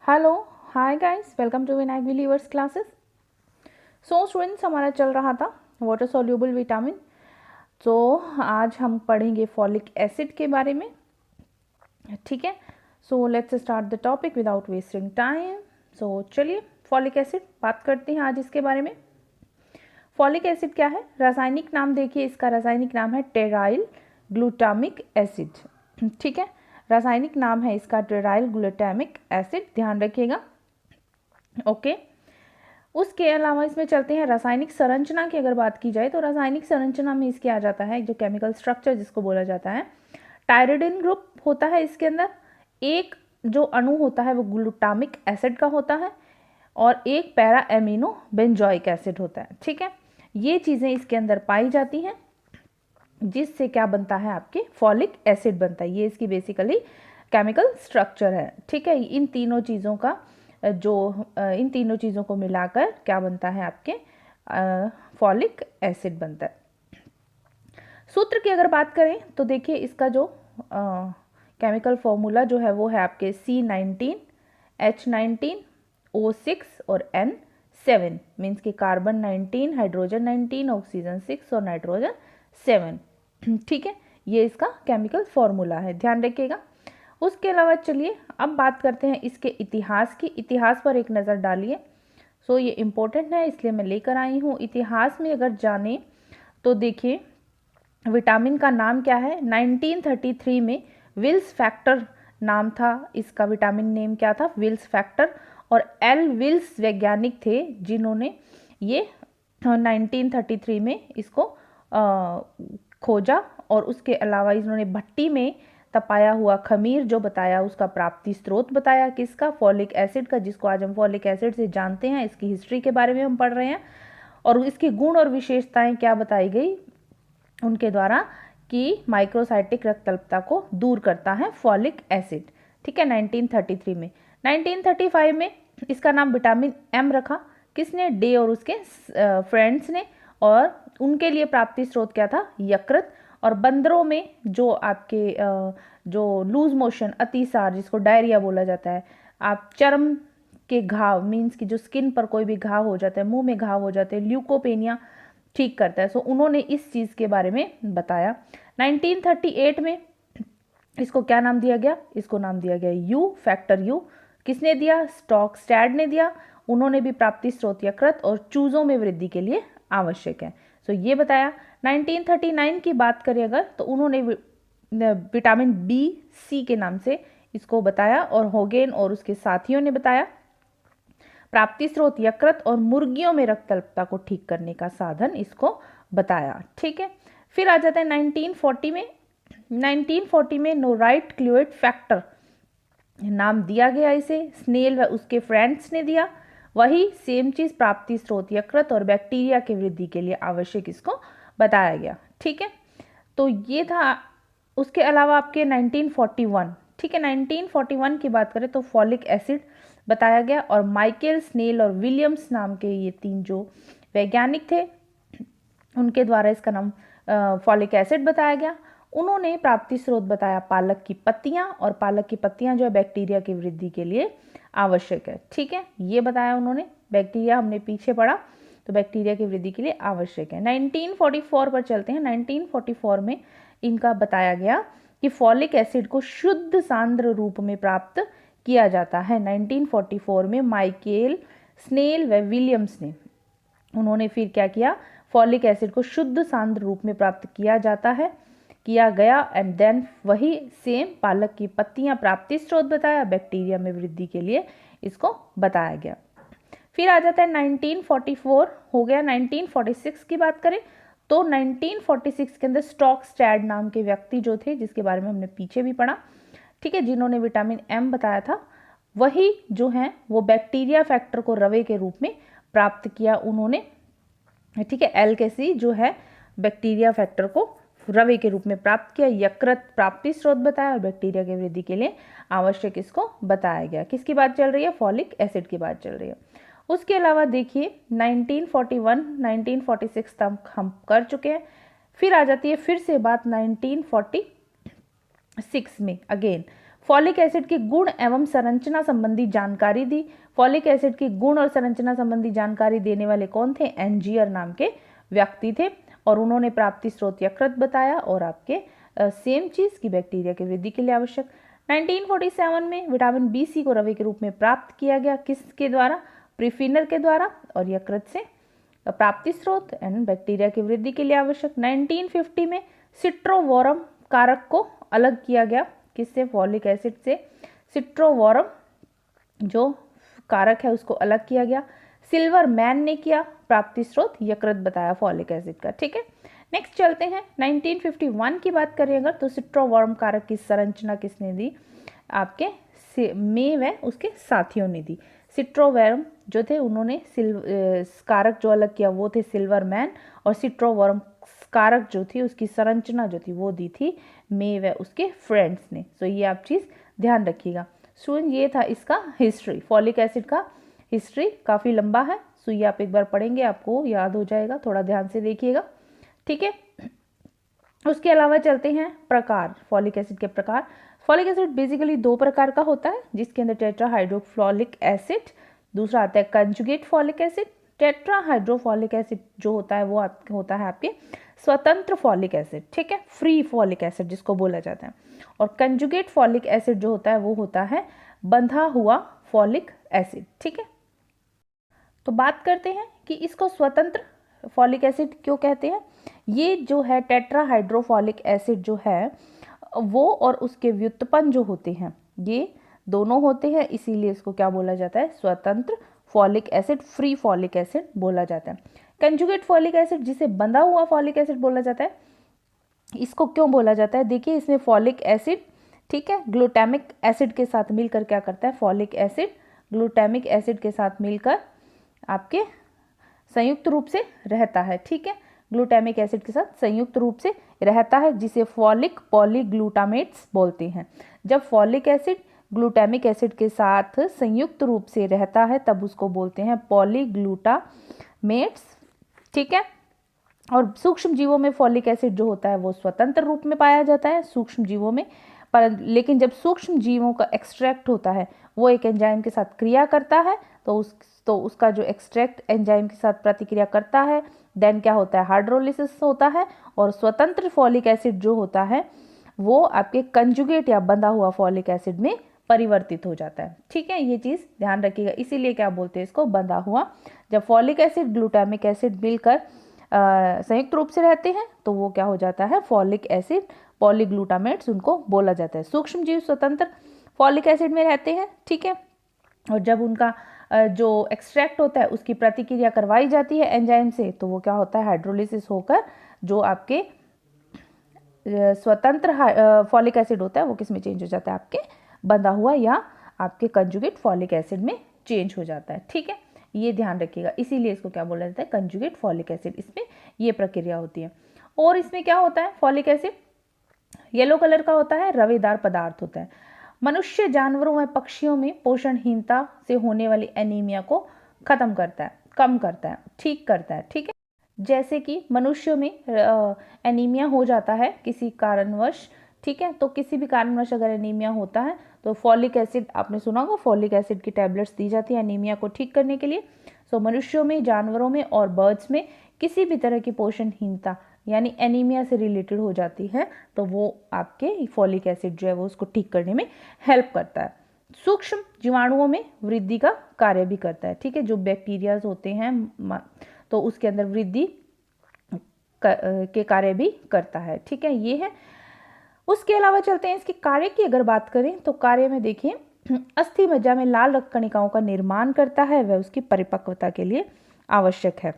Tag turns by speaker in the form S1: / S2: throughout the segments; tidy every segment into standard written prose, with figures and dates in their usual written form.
S1: Hello, hi guys, welcome to Vinayak believers classes. So students, हमारा चल रहा था वाटर सॉल्यूबल विटामिन। तो आज हम पढ़ेंगे फॉलिक एसिड के बारे में। ठीक है, so let's start the topic without wasting time. So चलिए फॉलिक एसिड बात करते हैं आज इसके बारे में। फॉलिक एसिड क्या है? रासायनिक नाम देखिए, इसका रासायनिक नाम है टेराइल ग्लूटामिक एसिड। ठीक है, रासायनिक नाम है इसका टेराइल ग्लूटामिक एसिड, ध्यान रखिएगा। ओके, उसके अलावा इसमें चलते हैं रासायनिक संरचना की। अगर बात की जाए तो रासायनिक संरचना में इसके आ जाता है जो केमिकल स्ट्रक्चर जिसको बोला जाता है, टायरिडिन ग्रुप होता है इसके अंदर। एक जो अणु होता है वो ग्लूटामिक एसिड का होता है और एक पैरा एमिनो बेंजोइक एसिड होता है। ठीक है, ये चीज़ें इसके अंदर पाई जाती हैं जिससे क्या बनता है, आपके फॉलिक एसिड बनता है। ये इसकी बेसिकली केमिकल स्ट्रक्चर है। ठीक है, इन तीनों चीज़ों का इन तीनों चीज़ों को मिलाकर क्या बनता है, आपके फॉलिक एसिड बनता है। सूत्र की अगर बात करें तो देखिए, इसका जो केमिकल फॉर्मूला जो है वो है आपके C19 H19 O6 और N7, मीन्स कि कार्बन 19, हाइड्रोजन 19, ऑक्सीजन 6 और नाइट्रोजन 7। ठीक है, ये इसका केमिकल फॉर्मूला है, ध्यान रखिएगा। उसके अलावा चलिए अब बात करते हैं इसके इतिहास की। इतिहास पर एक नज़र डालिए। सो ये इम्पोर्टेंट है, इसलिए मैं लेकर आई हूँ। इतिहास में अगर जाने तो देखिए, विटामिन का नाम क्या है? 1933 में विल्स फैक्टर नाम था इसका। विटामिन नेम क्या था? Wills factor. और एल विल्स वैज्ञानिक थे जिन्होंने ये 1933 में इसको खोजा। और उसके अलावा इन्होंने भट्टी में तपाया हुआ खमीर जो बताया, उसका प्राप्ति स्रोत बताया किसका? फॉलिक एसिड का, जिसको आज हम फॉलिक एसिड से जानते हैं। इसकी हिस्ट्री के बारे में हम पढ़ रहे हैं और इसके गुण और विशेषताएं क्या बताई गई उनके द्वारा कि माइक्रोसाइटिक रक्तअल्पता को दूर करता है फॉलिक एसिड। ठीक है, 1933 में। 1935 में इसका नाम विटामिन एम रखा। किसने? डे और उसके फ्रेंड्स ने। और उनके लिए प्राप्ति स्रोत क्या था? यकृत। और बंदरों में जो आपके जो लूज मोशन, अतिसार, जिसको डायरिया बोला जाता है, आप चर्म के घाव, मीन्स कि जो स्किन पर कोई भी घाव हो जाता है, मुंह में घाव हो जाते हैं, ल्यूकोपेनिया ठीक करता है। सो उन्होंने इस चीज़ के बारे में बताया। 1938 में इसको क्या नाम दिया गया? इसको नाम दिया गया यू, फैक्टर यू। किसने दिया? स्टॉकस्टैड ने दिया। उन्होंने भी प्राप्ति स्रोत यकृत और चूजों में वृद्धि के लिए आवश्यक है। सो ये बताया। 1939 की बात करें अगर तो उन्होंने विटामिन बी सी के नाम से इसको बताया और होगेन और उसके साथियों ने बताया। प्राप्ति स्रोत यकृत और मुर्गियों में रक्तअल्पता को ठीक करने का साधन इसको बताया। ठीक है, फिर आ जाता है 1940 में। 1940 में नोराइट क्लूइड फैक्टर नाम दिया गया इसे। स्नेल व उसके फ्रेंड्स ने दिया। वही सेम चीज प्राप्ति स्रोत यकृत और बैक्टीरिया की वृद्धि के लिए आवश्यक इसको बताया गया। ठीक है, तो ये था। उसके अलावा आपके 1941, ठीक है, 1941 की बात करें तो फॉलिक एसिड बताया गया और माइकल, स्नेल और विलियम्स नाम के ये तीन जो वैज्ञानिक थे उनके द्वारा इसका नाम फॉलिक एसिड बताया गया। उन्होंने प्राप्ति स्रोत बताया पालक की पत्तियां, और पालक की पत्तियां जो है बैक्टीरिया की वृद्धि के लिए आवश्यक है। ठीक है, ये बताया उन्होंने। बैक्टीरिया हमने पीछे पढ़ा, तो बैक्टीरिया की वृद्धि के लिए आवश्यक है। 1944 पर चलते हैं। 1944 में इनका बताया गया कि फॉलिक एसिड को शुद्ध सांद्र रूप में प्राप्त किया जाता है। 1944 में माइकेल, स्नेल व विलियम्स ने उन्होंने फिर क्या किया? फॉलिक एसिड को शुद्ध सांद्र रूप में प्राप्त किया गया एंड देन वही सेम पालक की पत्तियां प्राप्ति स्रोत बताया, बैक्टीरिया में वृद्धि के लिए इसको बताया गया। फिर आ जाता है 1944 हो गया। 1946 की बात करें तो 1946 के अंदर स्टॉकस्टैड नाम के व्यक्ति जो थे, जिसके बारे में हमने पीछे भी पढ़ा, ठीक है, जिन्होंने विटामिन एम बताया था, वही जो है वो बैक्टीरिया फैक्टर को रवे के रूप में प्राप्त किया उन्होंने। ठीक है, एल के सी जो है बैक्टीरिया फैक्टर को रवे के रूप में प्राप्त किया। यकृत प्राप्ति स्रोत बताया और बैक्टीरिया की वृद्धि के लिए आवश्यक इसको बताया गया। किसकी बात चल रही है? फॉलिक एसिड की बात चल रही है। उसके अलावा देखिए 1941, 1946 तक हम कर चुके हैं। फिर आ जाती है फिर से बात 1946 में। अगेन फॉलिक एसिड के गुण एवं संरचना संबंधी जानकारी दी। फॉलिक एसिड के गुण और संरचना संबंधी जानकारी देने वाले कौन थे? एंजियर नाम के व्यक्ति थे और उन्होंने प्राप्ति स्रोत यकृत बताया और आपके सेम चीज की बैक्टीरिया की वृद्धि के लिए आवश्यक। 1947 में विटामिन बी सी को रवे के रूप में प्राप्त किया गया, किसके द्वारा? प्रीफिनर के द्वारा, और यकृत से प्राप्ति स्रोत एंड बैक्टीरिया की वृद्धि के लिए आवश्यक। 1950 में सिट्रोवोरम कारक को अलग किया गया, किससे? फॉलिक एसिड से। सिट्रोवोरम जो कारक है उसको अलग किया गया। सिल्वर मैन ने किया, प्राप्ति स्रोत यकृत बताया फॉलिक एसिड का। ठीक है, नेक्स्ट चलते हैं 1951 की बात करें अगर, तो सिट्रोवोरम कारक की संरचना किसने दी? आपके मे व उसके साथियों ने दी। सिट्रोवोरम जो थे उन्होंने कारक जो अलग किया वो थे सिल्वर मैन, और सिट्रोवोरम कारक जो थी उसकी संरचना जो थी वो दी थी मे व उसके फ्रेंड्स ने। तो ये आप चीज़ ध्यान रखिएगा। स्टूडेंट ये था इसका हिस्ट्री, फॉलिक एसिड का हिस्ट्री काफ़ी लंबा है, सो ये आप एक बार पढ़ेंगे आपको याद हो जाएगा, थोड़ा ध्यान से देखिएगा। ठीक है, उसके अलावा चलते हैं प्रकार, फॉलिक एसिड के प्रकार। फॉलिक एसिड बेसिकली दो प्रकार का होता है, जिसके अंदर टेट्राहाइड्रोफॉलिक एसिड, दूसरा आता है कंजुगेट फॉलिक एसिड। टेट्राहाइड्रोफॉलिक एसिड जो होता है वो होता है आपके स्वतंत्र फॉलिक एसिड, ठीक है, फ्री फॉलिक एसिड जिसको बोला जाता है। और कंजुगेट फॉलिक एसिड जो होता है वो होता है बंधा हुआ फॉलिक एसिड। ठीक है, तो बात करते हैं कि इसको स्वतंत्र फॉलिक एसिड क्यों कहते हैं। ये जो है टेट्राहाइड्रोफॉलिक एसिड जो है वो और उसके व्युत्पन्न जो होते हैं ये दोनों होते हैं, इसीलिए इसको क्या बोला जाता है? स्वतंत्र folic acid, free folic acid बोला जाता है। कंजुगेट फॉलिक एसिड जिसे बंधा हुआ फॉलिक एसिड बोला जाता है, इसको क्यों बोला जाता है? देखिए इसमें फॉलिक एसिड, ठीक है, ग्लूटामिक एसिड के साथ मिलकर क्या करता है? फॉलिक एसिड ग्लूटामिक एसिड के साथ मिलकर आपके संयुक्त रूप से रहता है। ठीक है, ग्लूटामिक एसिड के साथ संयुक्त रूप से रहता है, जिसे फॉलिक पॉलीग्लूटामेट्स बोलते हैं। जब फॉलिक एसिड ग्लूटामिक एसिड के साथ संयुक्त रूप से रहता है तब उसको बोलते हैं पॉलीग्लूटामेट्स। ठीक है, और सूक्ष्म जीवों में फॉलिक एसिड जो होता है वो स्वतंत्र रूप में पाया जाता है सूक्ष्म जीवों में, पर लेकिन जब सूक्ष्म जीवों का एक्सट्रैक्ट होता है वो एक एंजाइम के साथ क्रिया करता है, तो उसका जो एक्सट्रैक्ट एंजाइम के साथ प्रतिक्रिया करता है, देन क्या होता है? हाइड्रोलिसिस होता है, और स्वतंत्र फॉलिक एसिड जो होता है वो आपके कंजुगेट या बंधा हुआ फॉलिक एसिड में परिवर्तित हो जाता है। ठीक है, ये चीज़ ध्यान रखिएगा, इसीलिए क्या बोलते हैं इसको? बंधा हुआ। जब फॉलिक एसिड ग्लूटामिक एसिड मिलकर संयुक्त रूप से रहते हैं तो वो क्या हो जाता है? फॉलिक एसिड पॉलीग्लूटामेट्स उनको बोला जाता है। सूक्ष्म जीव स्वतंत्र फॉलिक एसिड में रहते हैं, ठीक है, और जब उनका जो एक्सट्रैक्ट होता है उसकी प्रतिक्रिया करवाई जाती है एंजाइम से, तो वो क्या होता है? हाइड्रोलिसिस होकर जो आपके स्वतंत्र फॉलिक एसिड होता है वो किस में चेंज हो जाता है? आपके बंधा हुआ या आपके कंजुगेट फॉलिक एसिड में चेंज हो जाता है। ठीक है, ये ध्यान रखिएगा, इसीलिए इसको क्या बोला जाता है? Conjugate folic acid. इसमें ये प्रक्रिया होती है। और इसमें क्या होता है? फॉलिक एसिड येलो कलर का होता है, रवेदार पदार्थ होता है। मनुष्य, जानवरों व पक्षियों में पोषणहीनता से होने वाली एनीमिया को खत्म करता है, कम करता है, ठीक करता है। ठीक है, जैसे कि मनुष्यों में एनीमिया हो जाता है किसी कारणवश, ठीक है, तो किसी भी कारणवश अगर एनीमिया होता है तो फॉलिक एसिड, आपने सुना होगा फॉलिक एसिड की टैबलेट्स दी जाती है एनीमिया को ठीक करने के लिए। सो मनुष्यों में, जानवरों में और बर्ड्स में किसी भी तरह की पोषणहीनता यानी एनीमिया से रिलेटेड हो जाती है तो वो आपके फॉलिक एसिड जो है वो उसको ठीक करने में हेल्प करता है। सूक्ष्म जीवाणुओं में वृद्धि का कार्य भी करता है। ठीक है, जो बैक्टीरियाज होते हैं तो उसके अंदर वृद्धि के कार्य भी करता है। ठीक है, ये है। उसके अलावा चलते हैं इसके कार्य की अगर बात करें तो कार्य में देखिए अस्थि मज्जा में लाल रक्त कणिकाओं का निर्माण करता है, वह उसकी परिपक्वता के लिए आवश्यक है।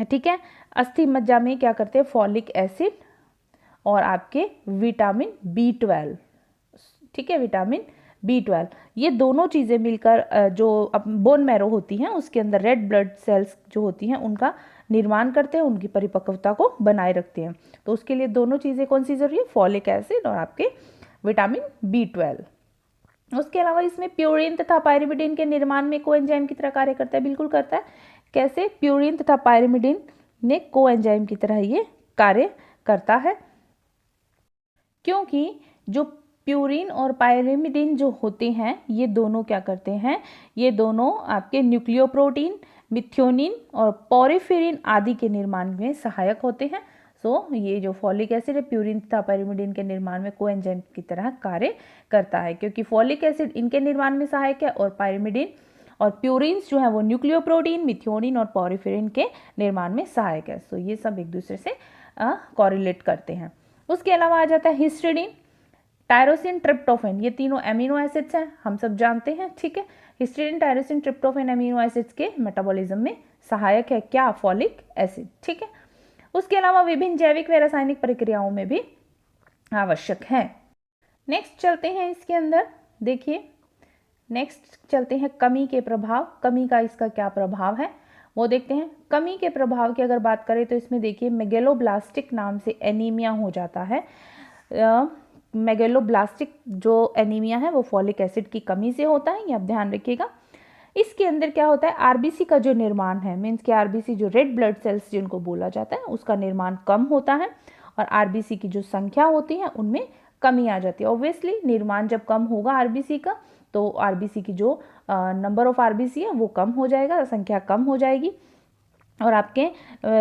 S1: ठीक है, अस्थि मज्जा में क्या करते हैं? फॉलिक एसिड और आपके विटामिन B12, ठीक है, विटामिन B12, ये दोनों चीज़ें मिलकर जो बोन मैरो होती हैं उसके अंदर रेड ब्लड सेल्स जो होती हैं उनका निर्माण करते हैं, उनकी परिपक्वता को बनाए रखते हैं। तो उसके लिए दोनों चीज़ें कौन सी जरूरी है? फॉलिक एसिड और आपके विटामिन B12। उसके अलावा इसमें प्यूरिन तथा पायरिमिडिन के निर्माण में कोएंजाइम की तरह कार्य करता है। बिल्कुल करता है। कैसे? प्यूरिन तथा पायरिमिडिन ने कोएंजाइम की तरह ये कार्य करता है, क्योंकि जो प्यूरिन और पायरिमिडिन जो होते हैं ये दोनों क्या करते हैं, ये दोनों आपके न्यूक्लियोप्रोटीन, मिथ्योनिन और पॉरिफेरिन आदि के निर्माण में सहायक होते हैं। सो ये जो फॉलिक एसिड है प्यूरिन तथा पायरिमिडिन के निर्माण में कोएंजाइम की तरह कार्य करता है, क्योंकि फॉलिक एसिड इनके निर्माण में सहायक है और पायरिमिडिन और प्यूरिन्स जो है वो न्यूक्लियोप्रोटीन, मिथ्योनिन और पॉरिफेरिन के निर्माण में सहायक है। सो ये सब एक दूसरे से कोरिलेट करते हैं। उसके अलावा आ जाता है हिस्टिडीन, टायरोसिन, ट्रिप्टोफेन, ये तीनों एमिनो एसिड्स हैं, हम सब जानते हैं, ठीक है। Histidine, tyrosine, tryptophan amino acids के मेटाबॉलिज्म में सहायक है क्या, फॉलिक एसिड, ठीक है। उसके अलावा विभिन्न जैविक व रासायनिक प्रक्रियाओं में भी आवश्यक है। नेक्स्ट चलते हैं इसके अंदर, देखिए नेक्स्ट चलते हैं कमी के प्रभाव, कमी का इसका क्या प्रभाव है वो देखते हैं। कमी के प्रभाव की अगर बात करें तो इसमें देखिए मेगेलोब्लास्टिक नाम से एनीमिया हो जाता है। मेगेलोब्लास्टिक जो एनीमिया है वो फॉलिक एसिड की कमी से होता है, ये आप ध्यान रखिएगा। इसके अंदर क्या होता है, आरबीसी का जो निर्माण है, मीन्स कि आरबीसी जो रेड ब्लड सेल्स जिनको बोला जाता है उसका निर्माण कम होता है और आरबीसी की जो संख्या होती है उनमें कमी आ जाती है। ऑब्वियसली निर्माण जब कम होगा आरबीसी का तो आरबीसी की जो नंबर ऑफ आरबीसी है वो कम हो जाएगा, संख्या कम हो जाएगी। और आपके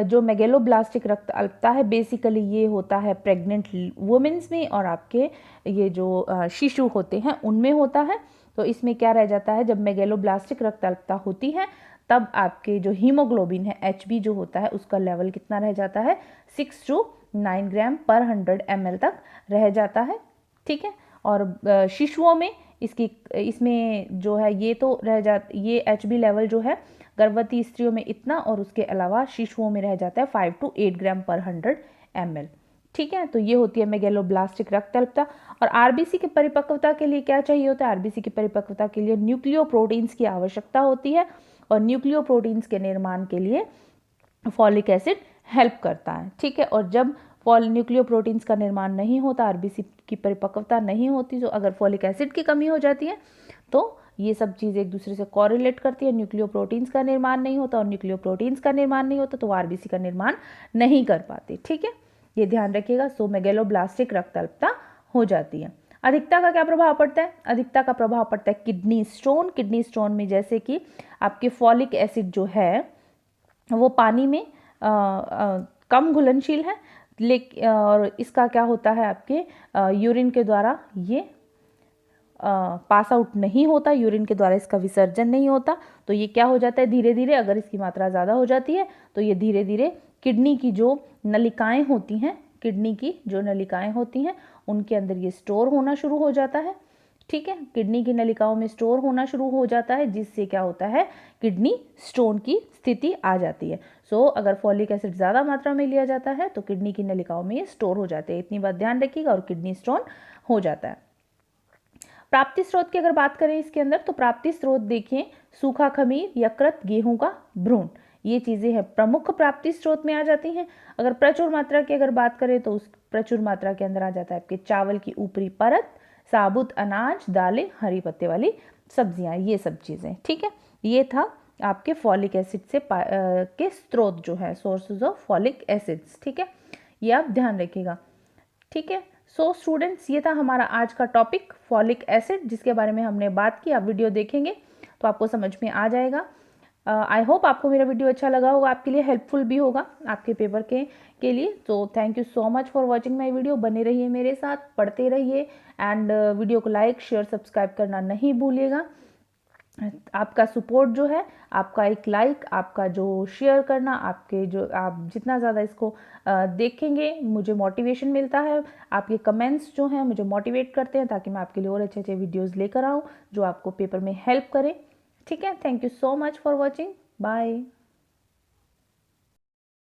S1: जो मेगेलोब्लास्टिक रक्त अल्पता है बेसिकली ये होता है प्रेग्नेंट वुमेन्स में और आपके ये जो शिशु होते हैं उनमें होता है। तो इसमें क्या रह जाता है, जब मेगेलोब्लास्टिक रक्त अल्पता होती है तब आपके जो हीमोग्लोबिन है HB जो होता है उसका लेवल कितना रह जाता है, 6 to 9 ग्राम पर 100 ml तक रह जाता है, ठीक है। और शिशुओं में इसमें जो है ये तो रह जाता, ये HB लेवल जो है गर्भवती स्त्रियों में इतना और उसके अलावा शिशुओं में रह जाता है 5 to 8 ग्राम पर 100 ml, ठीक है। तो ये होती है मेगेलोब्लास्टिक रक्त अल्पता। और आरबीसी की परिपक्वता के लिए क्या चाहिए होता है, आरबीसी की परिपक्वता के लिए न्यूक्लियोप्रोटीन्स की आवश्यकता होती है और न्यूक्लियोप्रोटीन्स के निर्माण के लिए फॉलिक एसिड हेल्प करता है, ठीक है। और जब न्यूक्लियोप्रोटीन्स का निर्माण नहीं होता, आरबीसी की परिपक्वता नहीं होती, तो अगर फॉलिक एसिड की कमी हो जाती है तो ये सब चीज़ एक दूसरे से कोरिलेट करती है। न्यूक्लियोप्रोटीन्स का निर्माण नहीं होता और न्यूक्लियोप्रोटीन्स का निर्माण नहीं होता तो आरबीसी का निर्माण नहीं कर पाती, ठीक है, ये ध्यान रखिएगा। सो मेगेलोब्लास्टिक रक्त अल्पता हो जाती है। अधिकता का क्या प्रभाव पड़ता है, अधिकता का प्रभाव पड़ता है किडनी स्टोन। किडनी स्टोन में जैसे कि आपके फॉलिक एसिड जो है वो पानी में कम घुलनशील है, लेकिन और इसका क्या होता है आपके यूरिन के द्वारा ये पास आउट नहीं होता, यूरिन के द्वारा इसका विसर्जन नहीं होता। तो ये क्या हो जाता है, धीरे धीरे अगर इसकी मात्रा ज़्यादा हो जाती है तो ये धीरे धीरे किडनी की जो नलिकाएं होती हैं, किडनी की जो नलिकाएं होती हैं उनके अंदर ये स्टोर होना शुरू हो जाता है, ठीक है। किडनी की नलिकाओं में स्टोर होना शुरू हो जाता है जिससे क्या होता है, किडनी स्टोन की स्थिति आ जाती है। सो अगर फॉलिक एसिड ज़्यादा मात्रा में लिया जाता है तो किडनी की नलिकाओं में ये स्टोर हो जाते हैं, इतनी बात ध्यान रखिएगा, और किडनी स्टोन हो जाता है। प्राप्ति स्रोत की अगर बात करें इसके अंदर तो प्राप्ति स्रोत देखिए सूखा खमीर, यकृत, गेहूं का भ्रूण, ये चीज़ें हैं प्रमुख प्राप्ति स्रोत में आ जाती हैं। अगर प्रचुर मात्रा की अगर बात करें तो उस प्रचुर मात्रा के अंदर आ जाता है आपके चावल की ऊपरी परत, साबुत अनाज, दालें, हरी पत्ते वाली सब्जियां, ये सब चीज़ें, ठीक है। ये था आपके फॉलिक एसिड से के स्रोत जो है, सोर्सेज ऑफ फॉलिक एसिड्स, ठीक है, ये आप ध्यान रखिएगा, ठीक है। सो स्टूडेंट्स ये था हमारा आज का टॉपिक फॉलिक एसिड जिसके बारे में हमने बात की। आप वीडियो देखेंगे तो आपको समझ में आ जाएगा। आई होप आपको मेरा वीडियो अच्छा लगा होगा, आपके लिए हेल्पफुल भी होगा आपके पेपर के लिए। तो thank you so much for watching my video. बने रहिए मेरे साथ, पढ़ते रहिए एंड वीडियो को लाइक शेयर सब्सक्राइब करना नहीं भूलिएगा। आपका सपोर्ट जो है, आपका एक लाइक, आपका जो शेयर करना, आपके जो आप जितना ज़्यादा इसको देखेंगे मुझे मोटिवेशन मिलता है। आपके कमेंट्स जो हैं मुझे मोटिवेट करते हैं ताकि मैं आपके लिए और अच्छे अच्छे वीडियोस लेकर आऊँ जो आपको पेपर में हेल्प करें, ठीक है। Thank you so much for watching, bye.